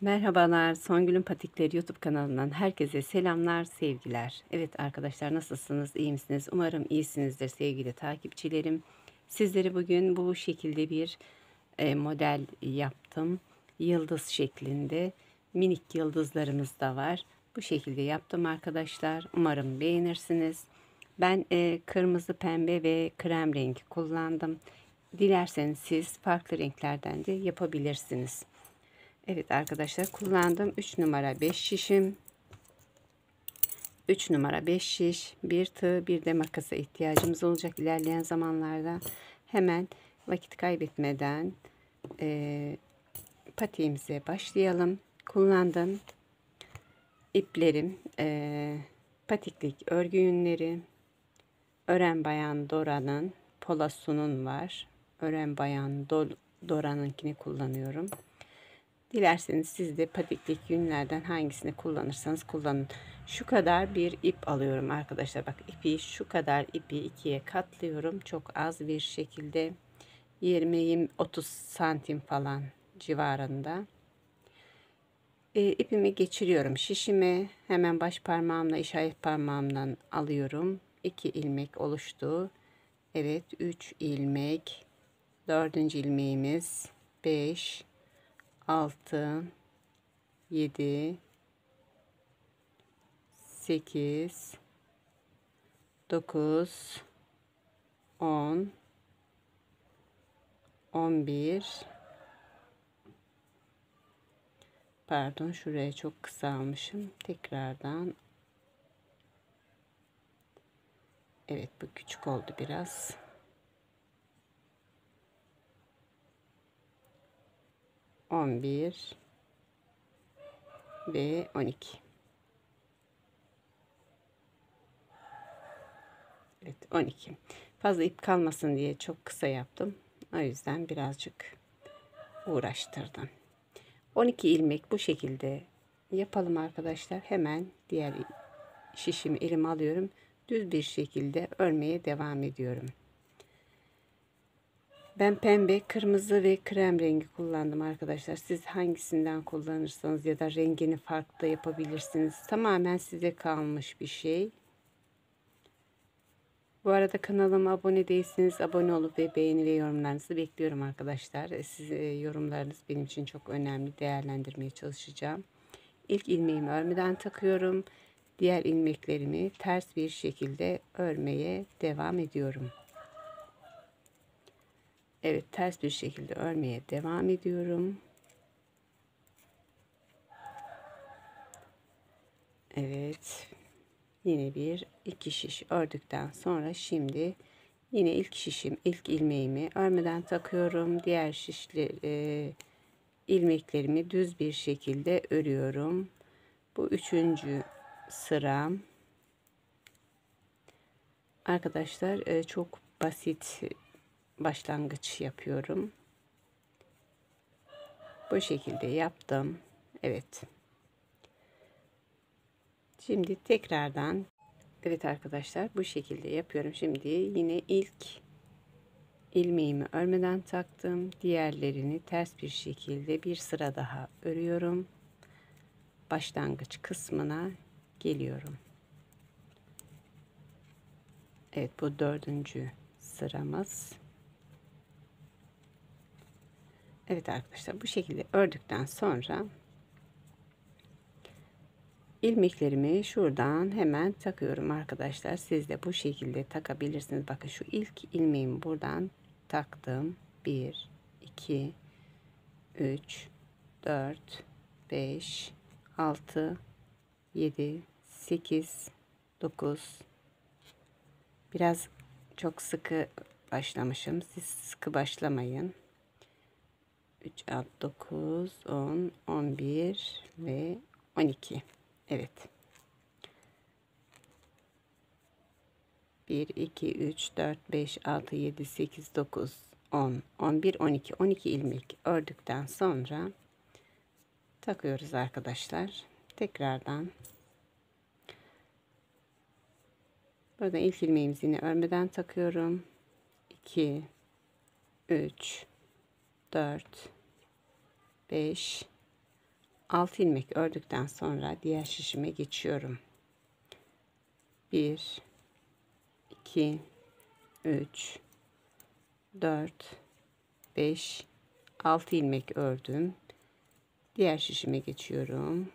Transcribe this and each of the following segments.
Merhabalar, Songül'ün Patikleri YouTube kanalından herkese selamlar, sevgiler. Evet arkadaşlar nasılsınız, iyi misiniz? Umarım iyisinizdir sevgili takipçilerim. Sizlere bugün bu şekilde bir model yaptım. Yıldız şeklinde minik yıldızlarımız da var. Bu şekilde yaptım arkadaşlar. Umarım beğenirsiniz. Ben kırmızı, pembe ve krem rengi kullandım. Dilerseniz siz farklı renklerden de yapabilirsiniz. Evet arkadaşlar kullandım 3 numara 5 şişim. 3 numara 5 şiş, bir tığ, bir de makasa ihtiyacımız olacak ilerleyen zamanlarda. Hemen vakit kaybetmeden patiğimize başlayalım. Kullandığım iplerim patiklik örgü yünleri, Ören Bayan Dora'nın Polasun'un var. Ören Bayan Dora'nınkini kullanıyorum. Dilerseniz siz de patiklik yünlerden hangisini kullanırsanız kullanın. Şu kadar bir ip alıyorum arkadaşlar. Bak ipi şu kadar ipi ikiye katlıyorum. Çok az bir şekilde 20-30 santim falan civarında. İpimi geçiriyorum şişime. Hemen baş parmağımla işaret parmağımdan alıyorum. 2 ilmek oluştu. Evet 3 ilmek. 4. ilmeğimiz 5 6 7 8 9 10 11 pardon şuraya çok kısa almışım tekrardan. Evet bu küçük oldu biraz. 11 ve 12. Evet 12. Fazla ip kalmasın diye çok kısa yaptım. O yüzden birazcık uğraştırdım. 12 ilmek bu şekilde yapalım arkadaşlar. Hemen diğer şişimi elime alıyorum. Düz bir şekilde örmeye devam ediyorum. Ben pembe, kırmızı ve krem rengi kullandım arkadaşlar. Siz hangisinden kullanırsanız ya da rengini farklı yapabilirsiniz. Tamamen size kalmış bir şey. Bu arada kanalıma abone değilseniz abone olup ve beğeni ve yorumlarınızı bekliyorum arkadaşlar. Yorumlarınız benim için çok önemli. Değerlendirmeye çalışacağım. İlk ilmeğimi örmeden takıyorum. Diğer ilmeklerimi ters bir şekilde örmeye devam ediyorum. Evet ters bir şekilde örmeye devam ediyorum. Evet yine bir iki şiş ördükten sonra şimdi yine ilk ilmeğimi örmeden takıyorum. Diğer ilmeklerimi düz bir şekilde örüyorum. Bu üçüncü sıram. Arkadaşlar çok basit başlangıç yapıyorum. Bu şekilde yaptım. Evet. Şimdi tekrardan evet arkadaşlar bu şekilde yapıyorum. Şimdi yine ilk ilmeğimi örmeden taktım. Diğerlerini ters bir şekilde bir sıra daha örüyorum. Başlangıç kısmına geliyorum. Evet bu dördüncü sıramız. Evet arkadaşlar bu şekilde ördükten sonra ilmeklerimi şuradan hemen takıyorum arkadaşlar. Siz de bu şekilde takabilirsiniz. Bakın şu ilk ilmeğimi buradan taktım. 1 2 3 4 5 6 7 8 9. Biraz çok sıkı başlamışım. Siz sıkı başlamayın. 3 6 9 10 11 ve 12. Evet. 1 2 3 4 5 6 7 8 9 10 11 12 12 ilmek ördükten sonra takıyoruz arkadaşlar. Tekrardan burada ilk ilmeğimizi yine örmeden takıyorum. 2 3 4 5 6 ilmek ördükten sonra diğer şişime geçiyorum. 1 2 3 4 5 6 ilmek ördüm. Diğer şişime geçiyorum.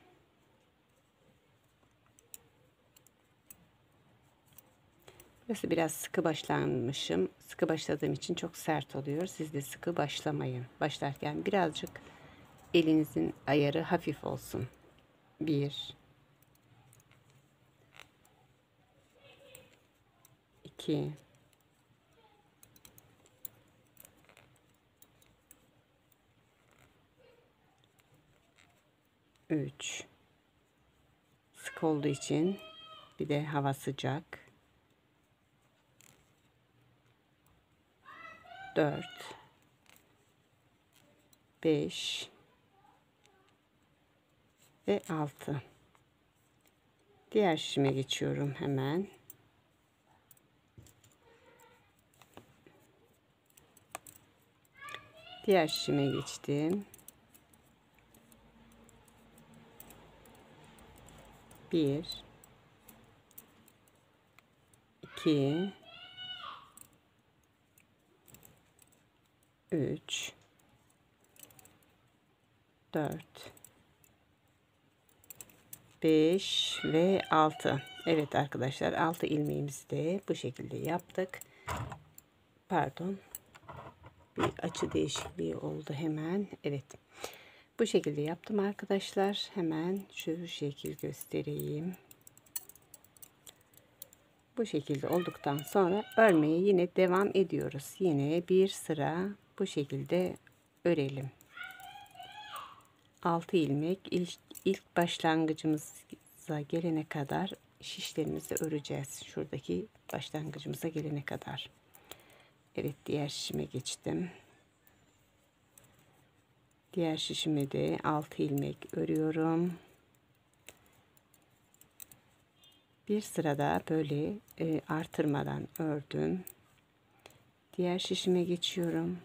Burası biraz sıkı başlanmışım. Sıkı başladığım için çok sert oluyor. Siz de sıkı başlamayın. Başlarken birazcık elinizin ayarı hafif olsun. 1 2 3 sık olduğu için, bir de hava sıcak. 4 5 ve 6. Diğer şişime geçiyorum hemen. Diğer şişime geçtim. 1 2 3 4 5 ve 6. Evet arkadaşlar, 6 ilmeğimizi de bu şekilde yaptık. Pardon, bir açı değişikliği oldu hemen. Evet, bu şekilde yaptım arkadaşlar. Hemen şu şekil göstereyim. Bu şekilde olduktan sonra örmeye yine devam ediyoruz. Yine bir sıra bu şekilde örelim. 6 ilmek ilk başlangıcımıza gelene kadar şişlerimizi öreceğiz. Şuradaki başlangıcımıza gelene kadar. Evet, diğer şişime geçtim. Diğer şişime de 6 ilmek örüyorum. Bir sırada böyle artırmadan ördüm. Diğer şişime geçiyorum.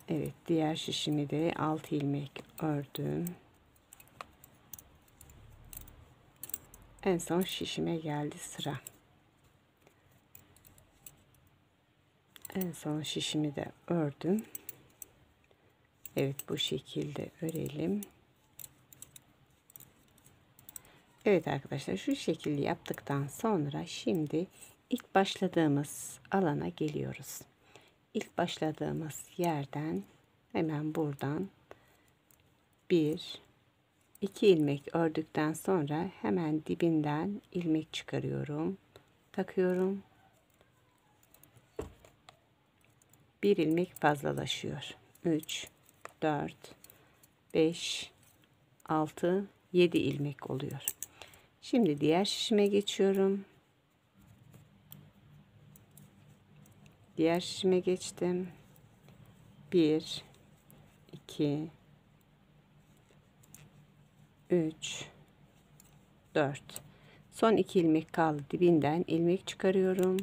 Evet, diğer şişimi de 6 ilmek ördüm. En son şişime geldi sıra. En son şişimi de ördüm. Evet, bu şekilde örelim. Evet arkadaşlar, şu şekilde yaptıktan sonra şimdi ilk başladığımız alana geliyoruz. İlk başladığımız yerden hemen buradan 1 2 ilmek ördükten sonra hemen dibinden ilmek çıkarıyorum. Takıyorum. Bir ilmek fazlalaşıyor. 3 4 5 6 7 ilmek oluyor. Şimdi diğer şişime geçiyorum. Diğer şişime geçtim. 1 2 3 4. Son 2 ilmek kaldı. Dibinden ilmek çıkarıyorum.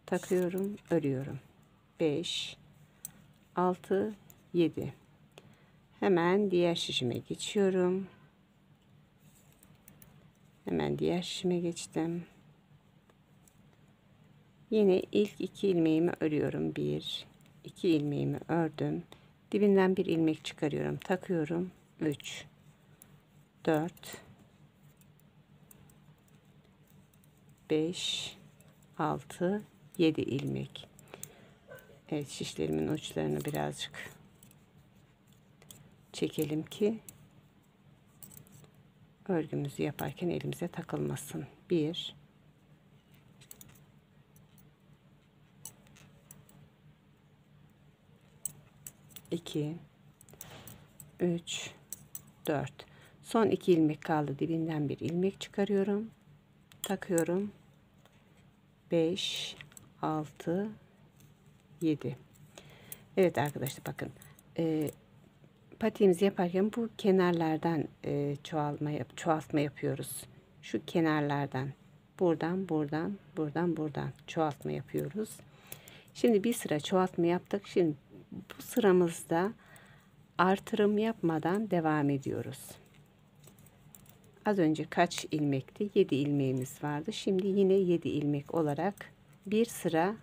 Takıyorum, örüyorum. 5 6 7. Hemen diğer şişime geçiyorum. Hemen diğer şişime geçtim. Yine ilk 2 ilmeğimi örüyorum. 1 2 ilmeğimi ördüm. Dibinden bir ilmek çıkarıyorum. Takıyorum. 3 4 5 6 7 ilmek. Evet, şişlerimin uçlarını birazcık çekelim ki örgümüzü yaparken elimize takılmasın. 1 2 3 4. Son 2 ilmek kaldı. Dibinden bir ilmek çıkarıyorum. Takıyorum. 5 6 7. Evet arkadaşlar, bakın. Patiğimizi yaparken bu kenarlardan çoğaltma yapıyoruz. Şu kenarlardan buradan çoğaltma yapıyoruz. Şimdi bir sıra çoğaltma yaptık. Şimdi bu sıramızda artırım yapmadan devam ediyoruz. Az önce kaç ilmekti? 7 ilmeğimiz vardı. Şimdi yine 7 ilmek olarak bir sıra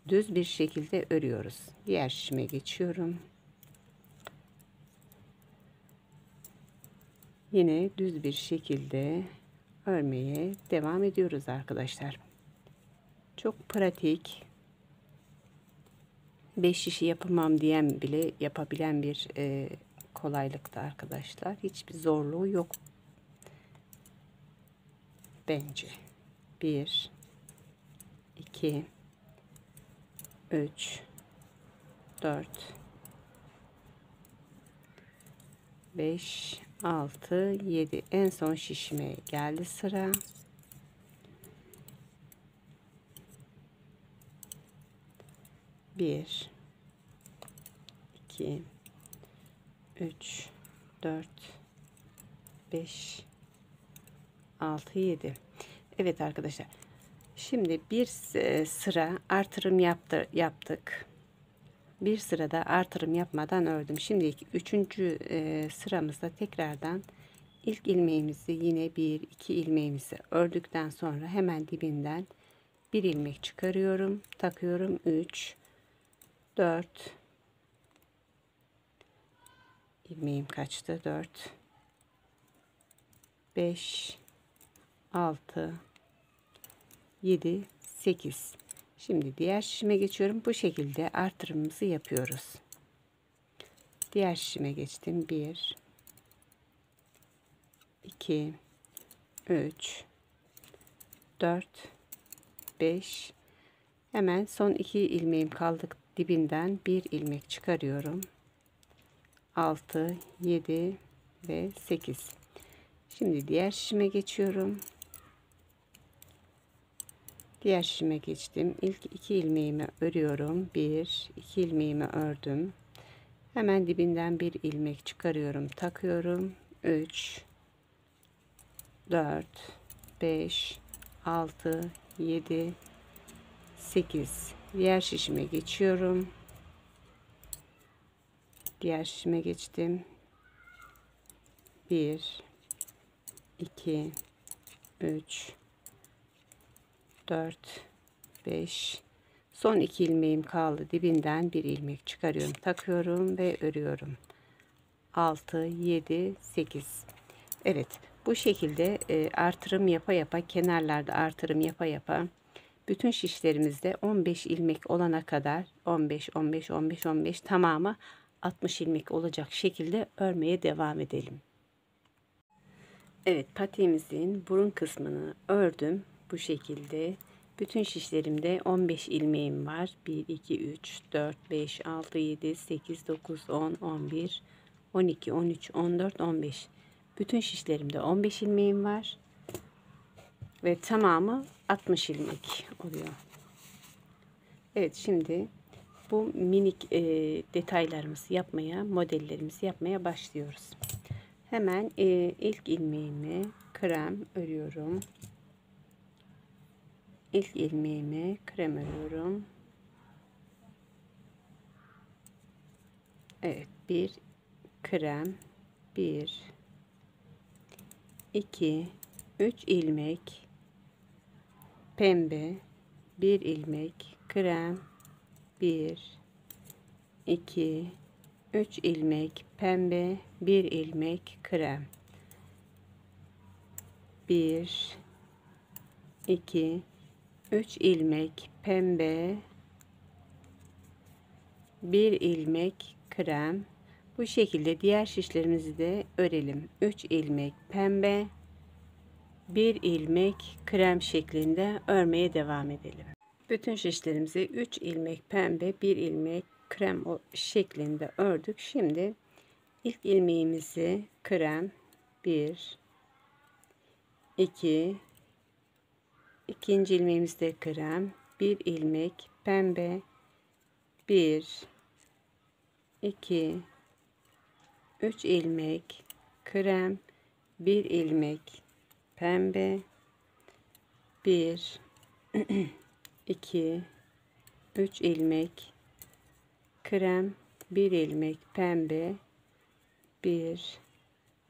düz bir şekilde örüyoruz. Diğer şişime geçiyorum. Yine düz bir şekilde örmeye devam ediyoruz arkadaşlar. Çok pratik. 5 şişi yapamam diyen bile yapabilen bir kolaylıkta arkadaşlar. Hiçbir zorluğu yok bence. 1 2 3 4 5 6 7 en son şişime geldi sıra. Bir, 2 3 4 5 6 7. Evet arkadaşlar. Şimdi bir sıra artırım yaptık. Bir sırada artırım yapmadan ördüm. Şimdi üçüncü sıramızda tekrardan ilk ilmeğimizi yine bir iki ilmeğimizi ördükten sonra hemen dibinden bir ilmek çıkarıyorum, takıyorum. 3 4 ilmeğim kaçtı? 4 5 6 7 8. Şimdi diğer şişime geçiyorum. Bu şekilde artırımımızı yapıyoruz. Diğer şişime geçtim. 1 2 3 4 5. Hemen son 2 ilmeğim kaldı. Dibinden bir ilmek çıkarıyorum. 6 7 ve 8. Şimdi diğer şişime geçiyorum. Diğer şişime geçtim. İlk 2 ilmeğimi örüyorum. 1 2 ilmeğimi ördüm. Hemen dibinden bir ilmek çıkarıyorum, takıyorum. 3 4 5 6 7 8. Diğer şişime geçiyorum. Diğer şişime geçtim. 1 2 3 4 5. Son 2 ilmeğim kaldı. Dibinden bir ilmek çıkarıyorum, takıyorum ve örüyorum. 6 7 8. Evet, bu şekilde artırım yapa yapa, kenarlarda artırım yapa yapa bütün şişlerimizde 15 ilmek olana kadar 15 15 15 15 tamamı 60 ilmek olacak şekilde örmeye devam edelim. Evet, patiğimizin burun kısmını ördüm bu şekilde. Bütün şişlerimde 15 ilmeğim var. 1 2 3 4 5 6 7 8 9 10 11 12 13 14 15. Bütün şişlerimde 15 ilmeğim var ve tamamı 60 ilmek oluyor. Evet, şimdi bu minik detaylarımızı yapmaya, modellerimizi yapmaya başlıyoruz. Hemen ilk ilmeğimi krem örüyorum. İlk ilmeğimi krem örüyorum. Evet, bir krem, 1 2 3 ilmek pembe, bir ilmek krem, 1 2 3 ilmek pembe, bir ilmek krem, 1 2 3 ilmek pembe, bir ilmek krem. Bu şekilde diğer şişlerimizi de örelim. 3 ilmek pembe, bir ilmek krem şeklinde örmeye devam edelim. Bütün şişlerimizi 3 ilmek pembe, bir ilmek krem şeklinde ördük. Şimdi ilk ilmeğimizi krem, 1 2, ikinci ilmeğimizi de krem, bir ilmek pembe, 1 2 3 ilmek krem, bir ilmek pembe, 1 2 3 ilmek krem, 1 ilmek pembe, 1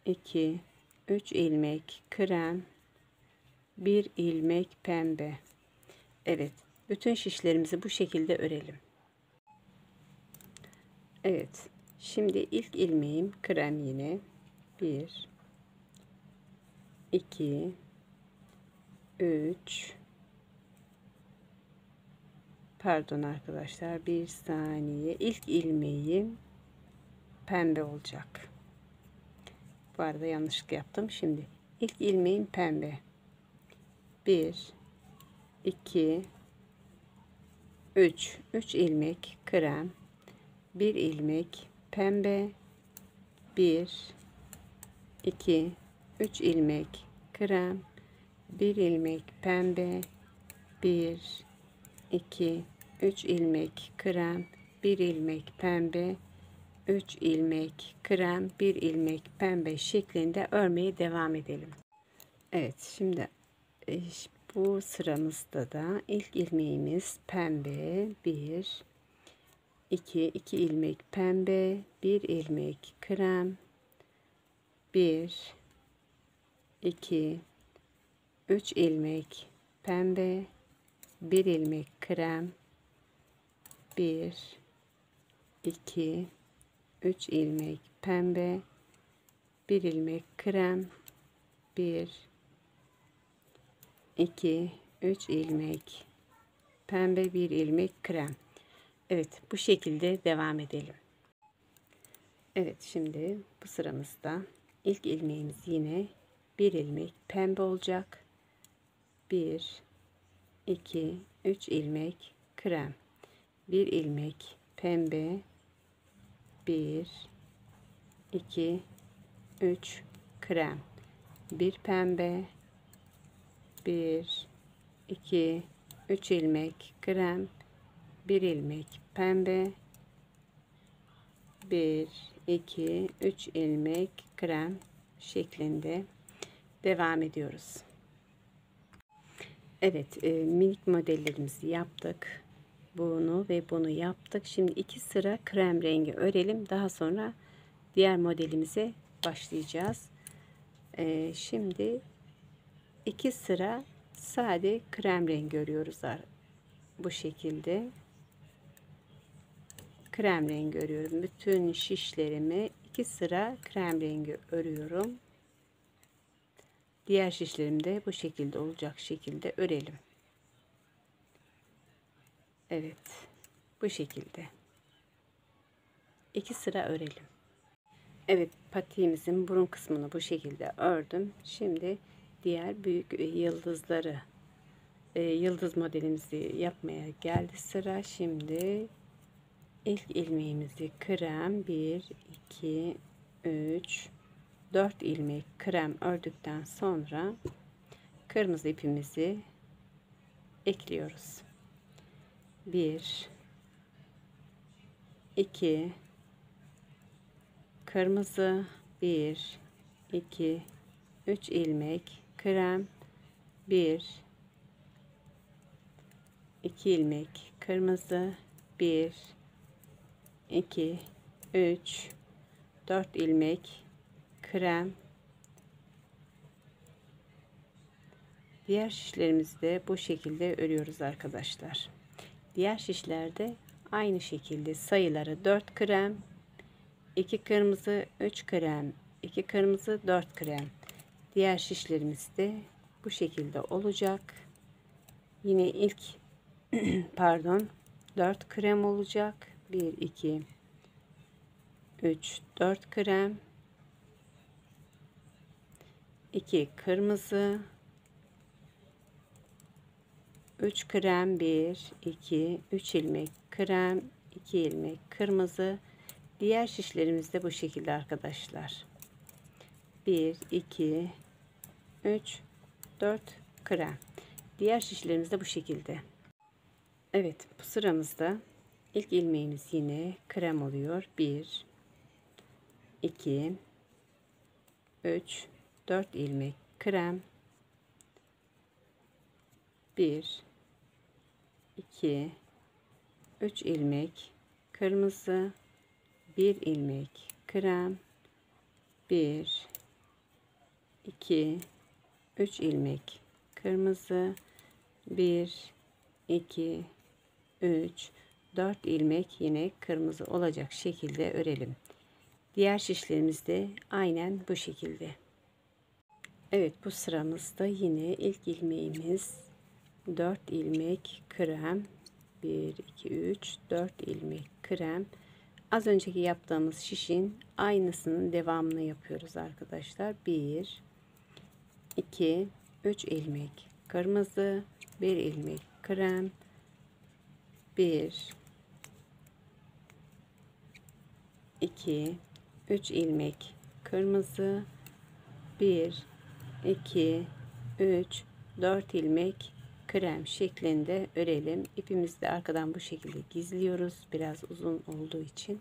2 3 ilmek krem, 1 ilmek pembe. Evet, bütün şişlerimizi bu şekilde örelim. Evet, şimdi ilk ilmeğim krem, yine 1 2 3, pardon arkadaşlar, bir saniye, ilk ilmeğim pembe olacak. Bu arada yanlışlık yaptım. Şimdi ilk ilmeğim pembe, 1 2 3 ilmek krem, 1 ilmek pembe, 1 2 3 ilmek krem, 1 ilmek pembe, 1 2 3 ilmek krem, 1 ilmek pembe, 3 ilmek krem, 1 ilmek pembe şeklinde örmeye devam edelim. Evet, şimdi bu sıramızda da ilk ilmeğimiz pembe, 1 2 ilmek pembe, 1 ilmek krem, 1 2 3 ilmek pembe, 1 ilmek krem, 1 2 3 ilmek pembe, 1 ilmek krem, 1 2 3 ilmek pembe, 1 ilmek krem. Evet, bu şekilde devam edelim. Evet, şimdi bu sıramızda ilk ilmeğimiz yine 1 ilmek pembe olacak. 1 2 3 ilmek krem, 1 ilmek pembe, 1 2 3 krem, 1 pembe, 1 2 3 ilmek krem, 1 ilmek pembe, 1 2 3 ilmek krem şeklinde devam ediyoruz. Evet, minik modellerimizi yaptık. Bunu ve bunu yaptık. Şimdi 2 sıra krem rengi örelim. Daha sonra diğer modelimize başlayacağız. Şimdi 2 sıra sade krem rengi örüyoruz. Bu şekilde krem rengi örüyorum. Bütün şişlerimi 2 sıra krem rengi örüyorum. Diğer şişlerimi de bu şekilde olacak şekilde örelim. Evet, bu şekilde 2 sıra örelim. Evet, patiğimizin burun kısmını bu şekilde ördüm. Şimdi diğer büyük yıldızları, yıldız modelimizi yapmaya geldi sıra. Şimdi ilk ilmeğimizi krem, 1 2 3 4 ilmek krem ördükten sonra kırmızı ipimizi ekliyoruz. 1 2 kırmızı, 1 2 3 ilmek krem, 1 2 ilmek kırmızı, 1 2 3 4 ilmek krem. Diğer şişlerimizi de bu şekilde örüyoruz arkadaşlar. Diğer şişlerde aynı şekilde sayıları 4 krem, 2 kırmızı, 3 krem, 2 kırmızı, 4 krem. Diğer şişlerimiz de bu şekilde olacak. Yine ilk pardon 4 krem olacak. 1 2 3 4 krem, 2 kırmızı, 3 krem, 1 2 3 ilmek krem, 2 ilmek kırmızı. Diğer şişlerimiz de bu şekilde arkadaşlar. 1 2 3 4 krem. Diğer şişlerimiz de bu şekilde. Evet, bu sıramızda ilk ilmeğimiz yine krem oluyor. 1 2 3 4 ilmek krem, 1 2 3 ilmek kırmızı, 1 ilmek krem, 1 2 3 ilmek kırmızı, 1 2 3 4 ilmek yine kırmızı olacak şekilde örelim. Diğer şişlerimiz de aynen bu şekilde. Evet, bu sıramızda yine ilk ilmeğimiz 4 ilmek krem, 1 2 3 4 ilmek krem. Az önceki yaptığımız şişin aynısının devamını yapıyoruz arkadaşlar. 1 2 3 ilmek kırmızı, 1 ilmek krem, 1 2 3 ilmek kırmızı, 1 2 3 4 ilmek krem şeklinde örelim. İpimizi de arkadan bu şekilde gizliyoruz, biraz uzun olduğu için.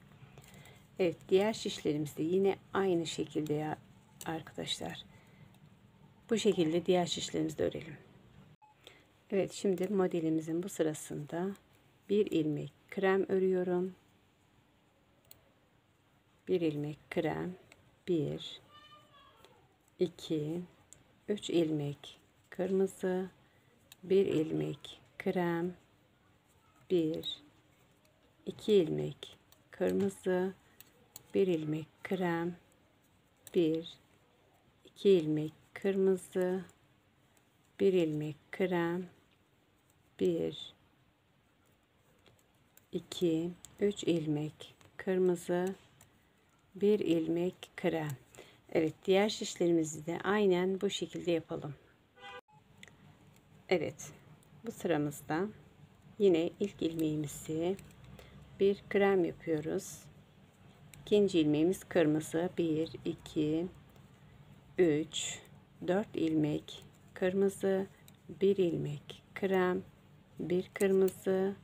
Evet, diğer şişlerimizde yine aynı şekilde ya arkadaşlar. Bu şekilde diğer şişlerimizde örelim. Evet, şimdi modelimizin bu sırasında bir ilmek krem örüyorum. Bir ilmek krem, 1 2 3 ilmek kırmızı, 1 ilmek krem, 1 2 ilmek kırmızı, 1 ilmek krem, 1 2 ilmek kırmızı, 1 ilmek krem, 1 2 3 ilmek kırmızı, 1 ilmek krem. Evet, diğer şişlerimizi de aynen bu şekilde yapalım. Evet, bu sıramızda yine ilk ilmeğimizi bir krem yapıyoruz. İkinci ilmeğimiz kırmızı. 1 2 3 4 ilmek kırmızı, 1 ilmek krem, 1 kırmızı,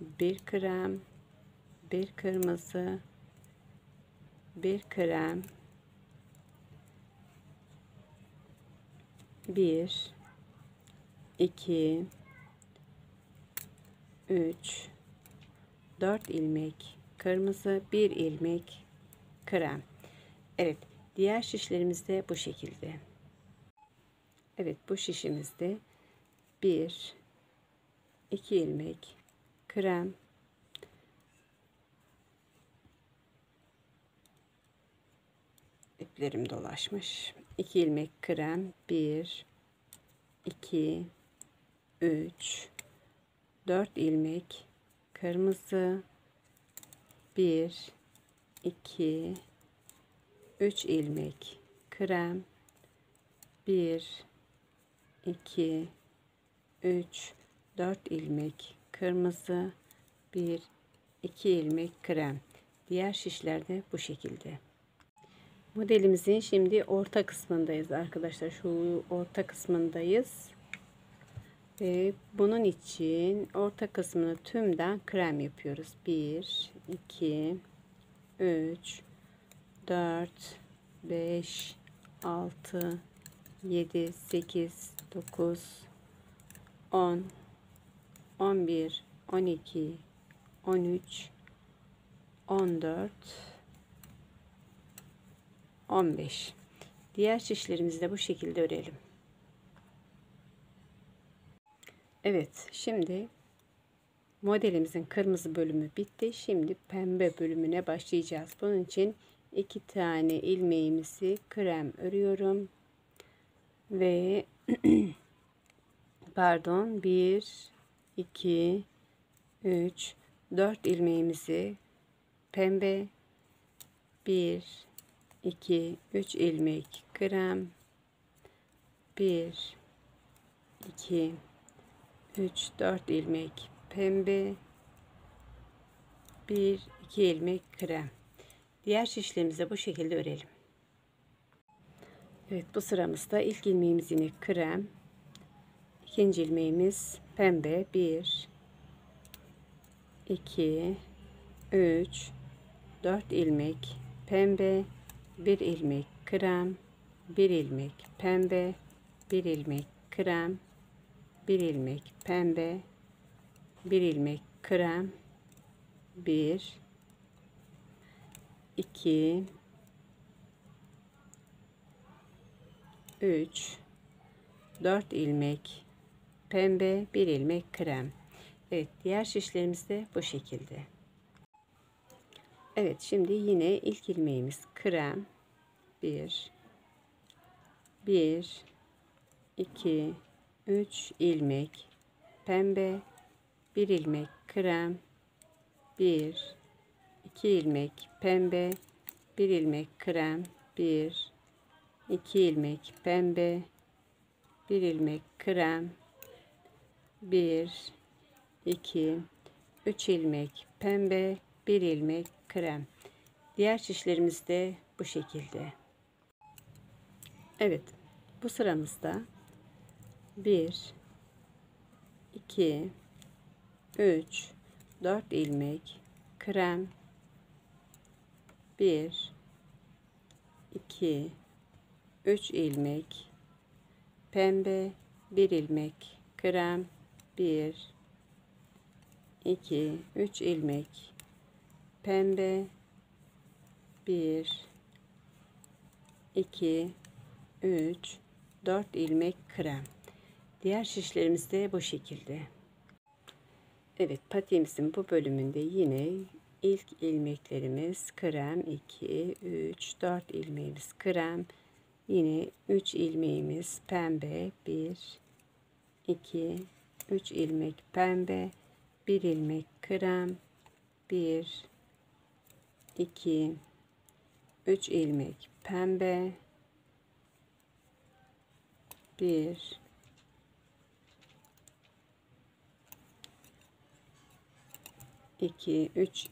1 krem, 1 kırmızı, 1 krem, 1 2 3 4 ilmek kırmızı, 1 ilmek krem. Evet, diğer şişlerimiz de bu şekilde. Evet, bu şişimizde 1 2 ilmek krem, iplerim dolaşmış. 2 ilmek krem, 1 2 3 4 ilmek kırmızı, 1 2 3 ilmek krem, 1 2 3 4 ilmek kırmızı, 1 2 ilmek krem. Diğer şişler de bu şekilde. Modelimizin şimdi orta kısmındayız arkadaşlar. Şu orta kısmındayız. Ve bunun için orta kısmını tümden krem yapıyoruz. 1 2 3 4 5 6 7 8 9 10 11 12 13 14 15. Diğer şişlerimizi de bu şekilde örelim. Evet, şimdi modelimizin kırmızı bölümü bitti. Şimdi pembe bölümüne başlayacağız. Bunun için 2 tane ilmeğimizi krem örüyorum ve pardon, 1 2 3 4 ilmeğimizi pembe, 1 2 3 ilmek krem, 1 2 3 4 ilmek pembe, 1 2 ilmek krem. Diğer şişlerimizi bu şekilde örelim. Evet, bu sıramızda ilk ilmeğimiz yine krem, ikinci ilmeğimiz pembe. 1 2 3 4 ilmek pembe, 1 ilmek krem, 1 ilmek pembe, 1 ilmek krem, 1 ilmek pembe, 1 ilmek krem, 1 2 3 4 ilmek pembe, 1 ilmek krem. Evet, diğer şişlerimiz de bu şekilde. Evet, şimdi yine ilk ilmeğimiz krem, 1 2 3 ilmek pembe, 1 ilmek krem, 1 2 ilmek pembe, 1 ilmek krem, 1 2 ilmek pembe, 1 ilmek krem, 1 2 3 ilmek pembe, 1 ilmek krem. Diğer şişlerimiz de bu şekilde. Evet, bu sıramızda 1 2 3 4 ilmek krem, 1 2 3 ilmek pembe, 1 ilmek krem, 1 2 3 ilmek pembe, 1 2 3 4 ilmek krem. Diğer şişlerimiz de bu şekilde. Evet, patiğimizin bu bölümünde yine ilk ilmeklerimiz krem, 2 3 4 ilmeğimiz krem, yine 3 ilmeğimiz pembe, 1 2 3 ilmek pembe, 1 ilmek krem, 1 2 3 ilmek pembe, 1 2 3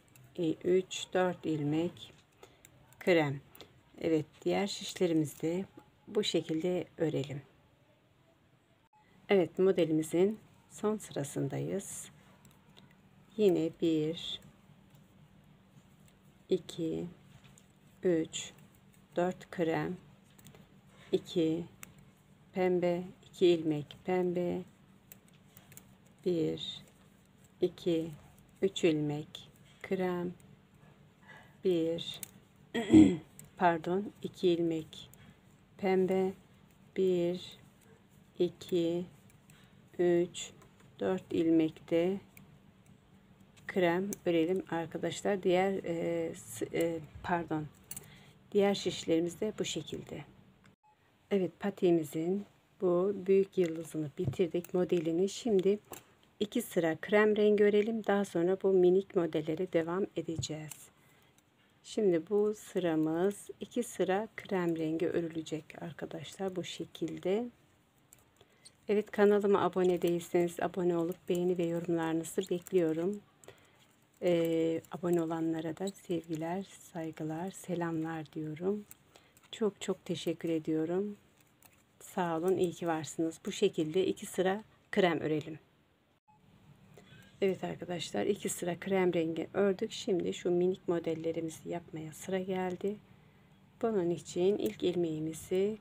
4 ilmek krem. Evet, diğer şişlerimizi bu şekilde örelim. Evet, modelimizin son sırasındayız. Yine 1 2 3 4 krem, 2 pembe, 2 ilmek pembe, 1 2 3 ilmek krem, 1 pardon 2 ilmek pembe, 1 2 3 4 ilmek de krem örelim arkadaşlar. Diğer şişlerimiz de bu şekilde. Evet, patiğimizin bu büyük yıldızını bitirdik, modelini. Şimdi 2 sıra krem rengi örelim. Daha sonra bu minik modellere devam edeceğiz. Şimdi bu sıramız 2 sıra krem rengi örülecek arkadaşlar, bu şekilde. Evet, kanalıma abone değilseniz abone olup beğeni ve yorumlarınızı bekliyorum. Abone olanlara da sevgiler, saygılar, selamlar diyorum. Çok çok teşekkür ediyorum. Sağ olun, iyi ki varsınız. Bu şekilde 2 sıra krem örelim. Evet arkadaşlar, 2 sıra krem rengi ördük. Şimdi şu minik modellerimizi yapmaya sıra geldi. Bunun için ilk ilmeğimizi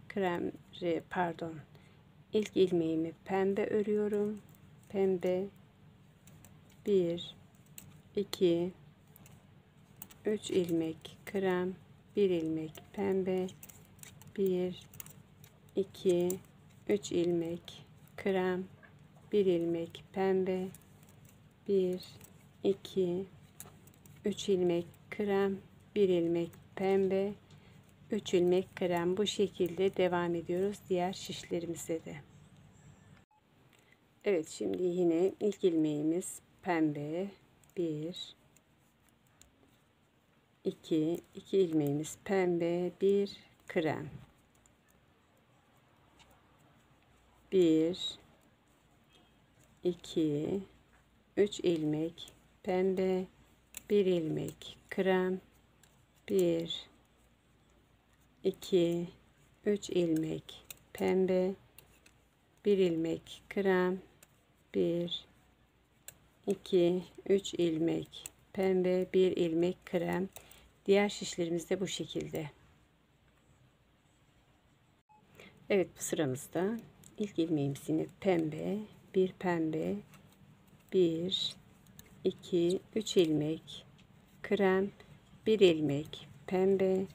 ilk ilmeğimi pembe örüyorum. Pembe 1 2 3 ilmek krem, 1 ilmek pembe, 1 2 3 ilmek krem, 1 ilmek pembe, 1 2 3 ilmek krem, 1 ilmek pembe, 3 ilmek krem. Bu şekilde devam ediyoruz diğer şişlerimize de. Evet, şimdi yine ilk ilmeğimiz pembe, 1 2 ilmeğimiz pembe, 1 krem, 1 2 3 ilmek pembe, 1 ilmek krem, 1 2 3 ilmek pembe, 1 ilmek krem, 1 2 3 ilmek pembe, 1 ilmek krem. Diğer şişlerimiz de bu şekilde. Evet, bu sıramızda ilk ilmeğimiz yine pembe, 1 pembe, 1 2, 3 ilmek krem, 1 ilmek pembe,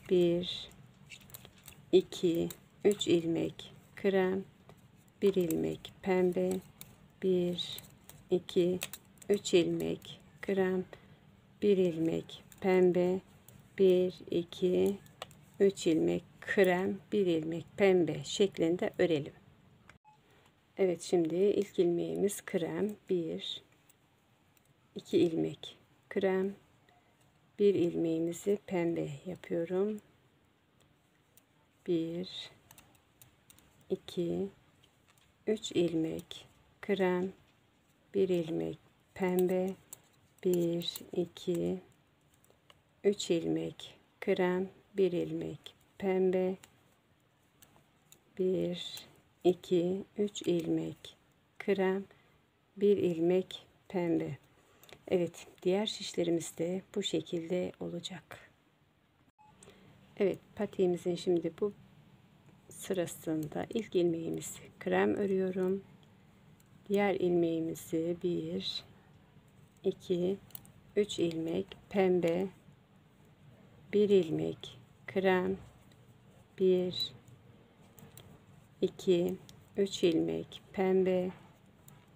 1, 2, 3 ilmek krem, 1 ilmek pembe, 1, 2, 3 ilmek krem, 1 ilmek pembe, 1, 2, 3 ilmek krem, 1 ilmek pembe şeklinde örelim. Evet, şimdi ilk ilmeğimiz krem, 1, 2 ilmek krem, 1 ilmeğimizi pembe yapıyorum. 1, 2, 3 ilmek krem, 1 ilmek pembe, 1, 2, 3 ilmek krem, 1 ilmek pembe, 1, 2, 3 ilmek krem, 1 ilmek pembe. Evet, diğer şişlerimiz de bu şekilde olacak. Evet, patiğimizin şimdi bu sırasında ilk ilmeğimizi krem örüyorum. Diğer ilmeğimizi 1, 2, 3 ilmek pembe, 1 ilmek krem, 1, 2, 3 ilmek pembe,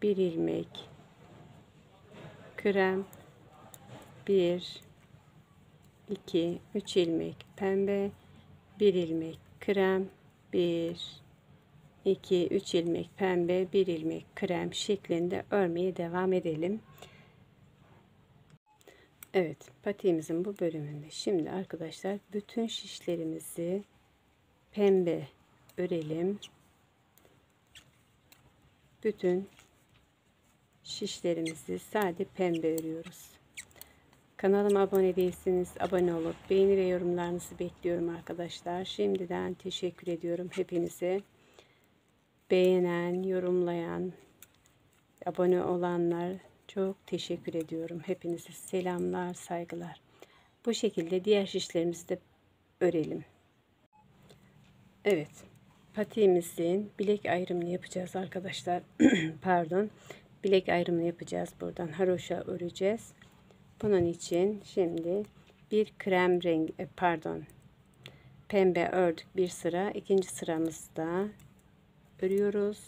1 ilmek krem, 1, 2, 3 ilmek pembe, 1 ilmek krem, 1, 2, 3 ilmek pembe, 1 ilmek krem şeklinde örmeye devam edelim. Evet, patiğimizin bu bölümünde şimdi arkadaşlar bütün şişlerimizi pembe örelim. Bütün şişlerimizi sade pembe örüyoruz. Kanalıma abone değilseniz abone olup beğeni ve yorumlarınızı bekliyorum arkadaşlar. Şimdiden teşekkür ediyorum hepinize. Beğenen, yorumlayan, abone olanlar çok teşekkür ediyorum. Hepinize selamlar, saygılar. Bu şekilde diğer şişlerimizi de örelim. Evet, patiğimizin bilek ayrımını yapacağız arkadaşlar. Pardon, bilek ayrımını yapacağız. Buradan haroşa öreceğiz. Bunun için şimdi bir krem rengi, pembe ördük bir sıra. İkinci sıramızda örüyoruz.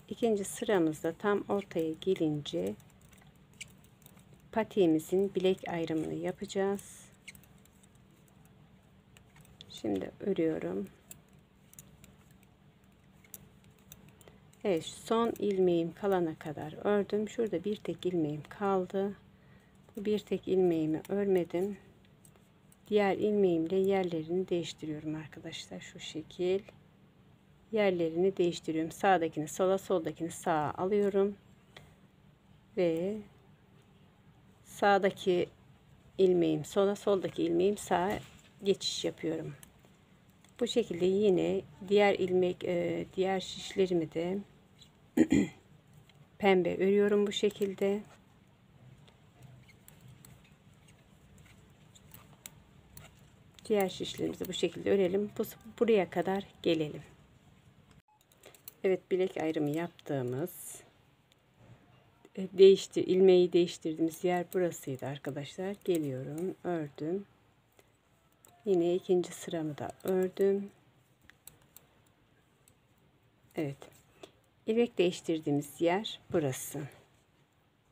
İkinci sıramızda tam ortaya gelince patiğimizin bilek ayrımını yapacağız. Şimdi örüyorum. Evet, son ilmeğim kalana kadar ördüm. Şurada bir tek ilmeğim kaldı. Bu bir tek ilmeğimi örmedim. Diğer ilmeğimle yerlerini değiştiriyorum arkadaşlar. Şu şekil yerlerini değiştiriyorum. Sağdakini sola, soldakini sağa alıyorum ve sağdaki ilmeğim sola, soldaki ilmeğim sağa geçiş yapıyorum. Bu şekilde yine diğer ilmek, diğer şişlerimi de pembe örüyorum bu şekilde. Diğer şişlerimizi bu şekilde örelim. Buraya kadar gelelim. Evet, bilek ayrımı yaptığımız ilmeği değiştirdiğimiz yer burasıydı arkadaşlar. Geliyorum, ördüm. Yine ikinci sıramı da ördüm. Evet. İlmek değiştirdiğimiz yer burası.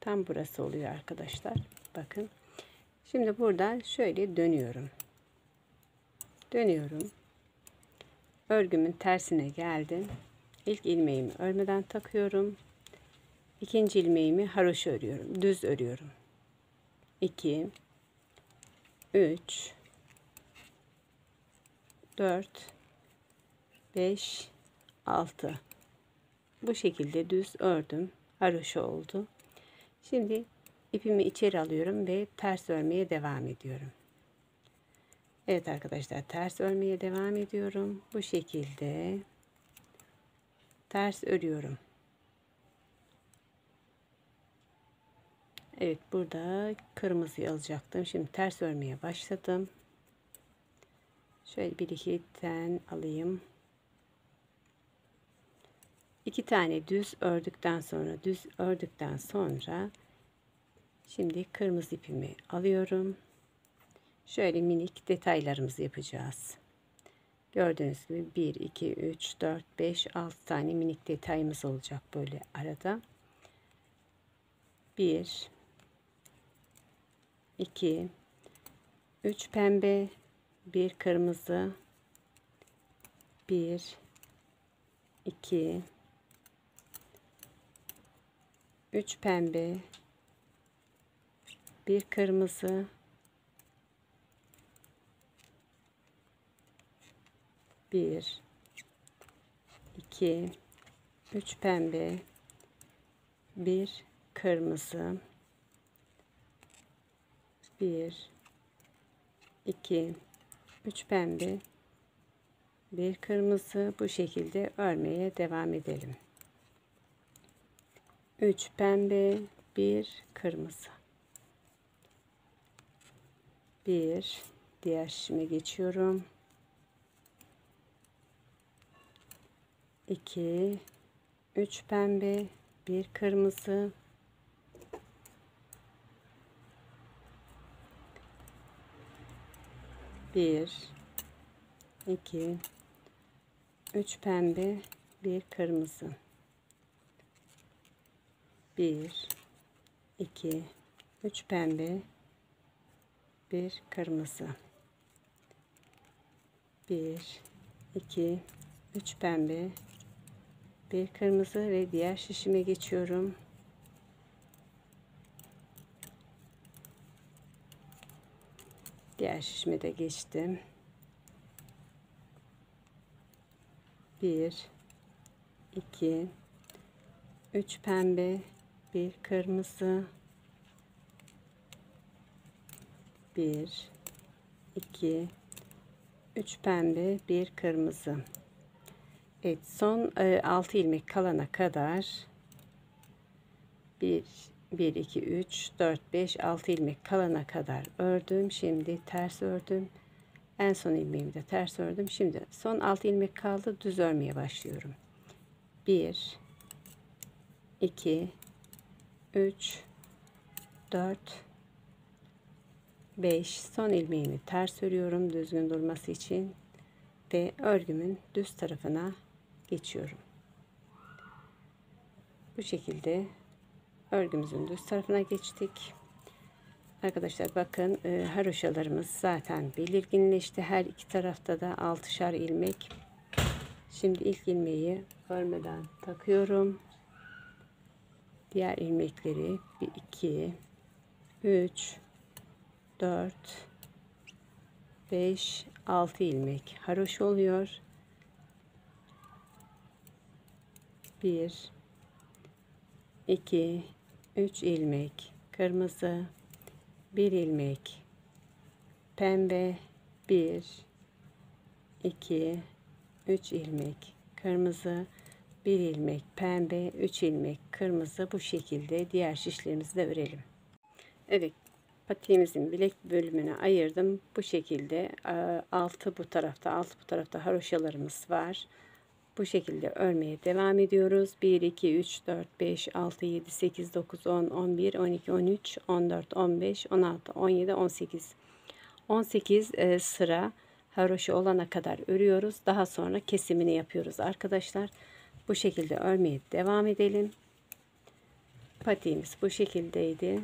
Tam burası oluyor arkadaşlar. Bakın. Şimdi buradan şöyle dönüyorum. Dönüyorum. Örgümün tersine geldim. İlk ilmeğimi örmeden takıyorum. İkinci ilmeğimi haroşa örüyorum. Düz örüyorum. 2 3 4 5 6. Bu şekilde düz ördüm. Haroşa oldu. Şimdi ipimi içeri alıyorum ve ters örmeye devam ediyorum. Evet arkadaşlar, ters örmeye devam ediyorum. Bu şekilde ters örüyorum. Evet, burada kırmızıyı alacaktım. Şimdi ters örmeye başladım. Şöyle bir iki tane alayım. 2 tane düz ördükten sonra Şimdi kırmızı ipimi alıyorum. Şöyle minik detaylarımızı yapacağız. Gördüğünüz gibi 1, 2, 3, 4, 5, 6 tane minik detayımız olacak böyle arada. 1, 2, 3 pembe, 1 kırmızı, 1, 2, 3 pembe, 1 kırmızı, 1, 2, 3 pembe, 1 kırmızı, 1, 2, 3 pembe, 1 kırmızı. Bu şekilde örmeye devam edelim. 3 pembe, 1 kırmızı. 1, diğer şişime geçiyorum. 2, 3 pembe, 1 kırmızı. 1, 2, 3 pembe, 1 kırmızı. 1, 2, 3 pembe, 1 kırmızı. 1, 2, 3 pembe, 1 kırmızı ve diğer şişime geçiyorum. Diğer şişime de geçtim. 1, 2, 3 pembe, 1 kırmızı. 1, 2, 3 pembe, 1 kırmızı. Evet, son 6 ilmek kalana kadar 1, 2, 3, 4, 5, 6 ilmek kalana kadar ördüm. Şimdi ters ördüm. En son ilmeğimi de ters ördüm. Şimdi son 6 ilmek kaldı. Düz örmeye başlıyorum. 1, 2, 3, 4, 5. Son ilmeğimi ters örüyorum düzgün durması için ve örgümün düz tarafına geçiyorum. Bu şekilde örgümüzün düz tarafına geçtik. Arkadaşlar bakın haroşalarımız zaten belirginleşti. Her iki tarafta da 6'şar ilmek. Şimdi ilk ilmeği örmeden takıyorum. Diğer ilmekleri 1, 2, 3, 4, 5, 6 ilmek haroşa oluyor. 1, 2, 3 ilmek kırmızı, 1 ilmek pembe, 1, 2, 3 ilmek kırmızı, 1 ilmek pembe, 3 ilmek kırmızı. Bu şekilde diğer şişlerimizi de örelim. Evet, patiğimizin bilek bölümünü ayırdım. Bu şekilde altı bu tarafta, altı bu tarafta haroşalarımız var. Bu şekilde örmeye devam ediyoruz. 1, 2, 3, 4, 5, 6, 7, 8, 9, 10, 11, 12, 13, 14, 15, 16, 17, 18. 18 sıra haroşa olana kadar örüyoruz. Daha sonra kesimini yapıyoruz arkadaşlar. Bu şekilde örmeye devam edelim. Patiğimiz bu şekildeydi.